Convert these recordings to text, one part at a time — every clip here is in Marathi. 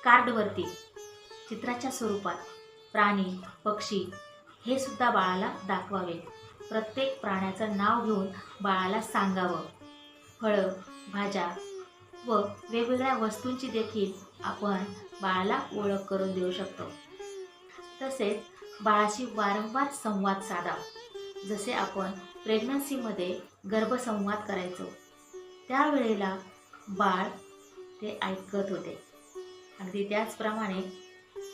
कार्डवरती चित्राच्या स्वरूपात प्राणी, पक्षी हे सुद्धा बाळाला दाखवावे. प्रत्येक प्राण्याचं नाव घेऊन बाळाला सांगावं. फळं, भाज्या व वेगवेगळ्या वस्तूंची देखील आपण बाळाला ओळख करून देऊ शकतो. तसेच बाळाशी वारंवार संवाद साधावा. जसे आपण प्रेग्नन्सीमध्ये गर्भसंवाद करायचो, त्यावेळेला बाळ ते ऐकत होते. अगदी त्याचप्रमाणे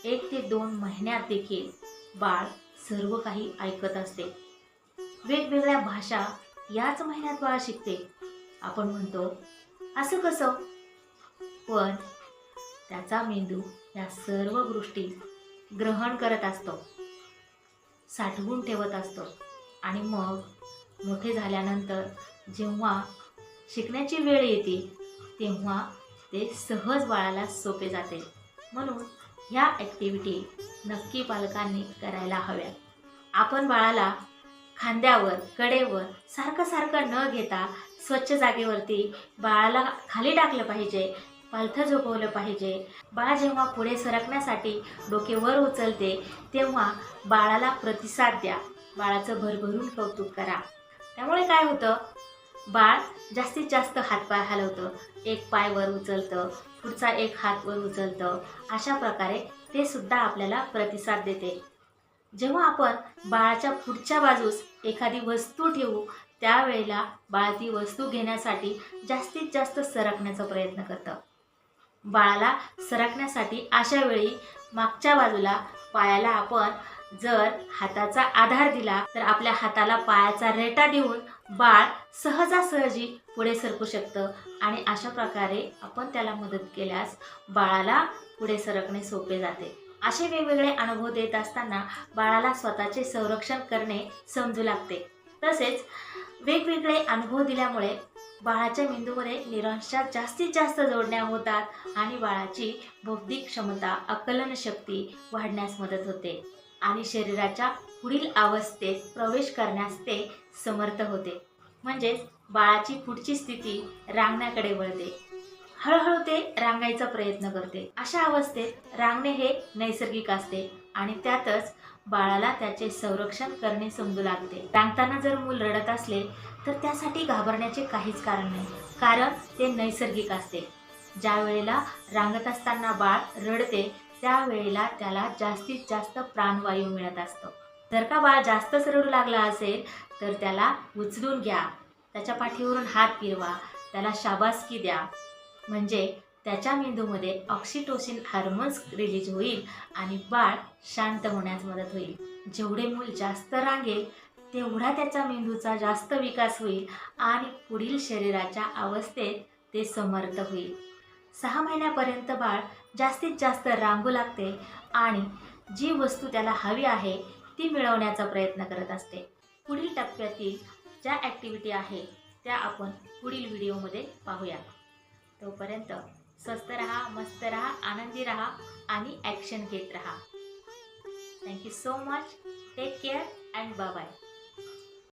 1 ते 2 महिन्यात देखील बाळ सर्व काही ऐकत असते. वेगवेगळ्या भाषा याच महिन्यात बाळ शिकते. आपण म्हणतो असं कसं, पण त्याचा मेंदू या सर्व गोष्टी ग्रहण करत असतो, साठवून ठेवत असतो आणि मग मोठे झाल्यानंतर जेव्हा शिकण्याची वेळ येते तेव्हा ते सहज बाळाला सोपे जाते. म्हणून ह्या ॲक्टिव्हिटी नक्की पालकांनी करायला हव्या. आपण बाळाला खांद्यावर, कडेवर सारखं न घेता स्वच्छ जागेवरती बाळाला खाली टाकलं पाहिजे, पालथं झोपवलं पाहिजे. बाळ जेव्हा पुढे सरकण्यासाठी डोके वर उचलते तेव्हा बाळाला प्रतिसाद द्या. बाळाचं भरभरून कौतुक करा. त्यामुळे काय होतं, बाळ जास्तीत जास्त हातपाय हलवतं, एक पाय वर उचलतं, पुढचा एक हात वर उचलतं. अशा प्रकारे ते सुद्धा आपल्याला प्रतिसाद देते. जेव्हा आपण बाळाच्या पुढच्या बाजूस एखादी वस्तू ठेवू त्यावेळेला बाळ ती वस्तू घेण्यासाठी जास्तीत जास्त सरकण्याचा प्रयत्न करतं. बाळाला सरकण्यासाठी अशा वेळी मागच्या बाजूला पायाला आपण जर हाताचा आधार दिला तर आपल्या हाताला पायाचा रेटा देऊन बाळ सहजासहजी पुढे सरकू शकतं आणि अशा प्रकारे आपण त्याला मदत केल्यास बाळाला पुढे सरकणे सोपे जाते. असे वेगवेगळे अनुभव देत असताना बाळाला स्वतःचे संरक्षण करणे समजू लागते. तसेच वेगवेगळे अनुभव दिल्यामुळे बाळाच्या मेंदूमध्ये न्यूरॉन्सच्या जास्तीत जास्त जोडण्या होतात आणि बाळाची बौद्धिक क्षमता, आकलन शक्ती वाढण्यास मदत होते आणि शरीराच्या पुढील अवस्थेत प्रवेश करण्यास ते समर्थ होते. म्हणजेच बाळाची पुढची स्थिती रांगण्याकडे वळते. हळूहळू ते रांगायचा प्रयत्न करते. अशा अवस्थेत रांगणे हे नैसर्गिक असते आणि त्यातच बाळाला त्याचे संरक्षण करणे समजू लागते. रांगताना जर मूल रडत असले तर त्यासाठी घाबरण्याचे काहीच कारण नाही, कारण ते नैसर्गिक असते. ज्या वेळेला रांगत असताना बाळ रडते त्यावेळेला त्याला जास्तीत जास्त प्राणवायू मिळत असतो. जर का बाळ जास्तच रडू लागला असेल तर त्याला उचलून घ्या, त्याच्या पाठीवरून हात फिरवा, त्याला शाबासकी द्या. म्हणजे त्याच्या मेंदूमध्ये ऑक्सिटोसिन हार्मोन्स रिलीज होईल आणि बाळ शांत होण्यास मदत होईल. जेवढे मूल जास्त रांगेल तेवढा त्याचा मेंदूचा जास्त विकास होईल आणि पुढील शरीराच्या अवस्थेत ते समर्थ होईल. 6 महिन्यापर्यंत बाळ जास्तीत जास्त रांगू लागते आणि जी वस्तू त्याला हवी आहे ती मिळवण्याचा प्रयत्न करत असते. पुढील टप्प्यातील ज्या ॲक्टिव्हिटी आहे त्या आपण पुढील व्हिडिओमध्ये पाहूया. तोपर्यंत स्वस्थ रहा, मस्त रहा, आनंदी रहा आणि ॲक्शन घेत रहा. Thank you so much. Take care and bye bye.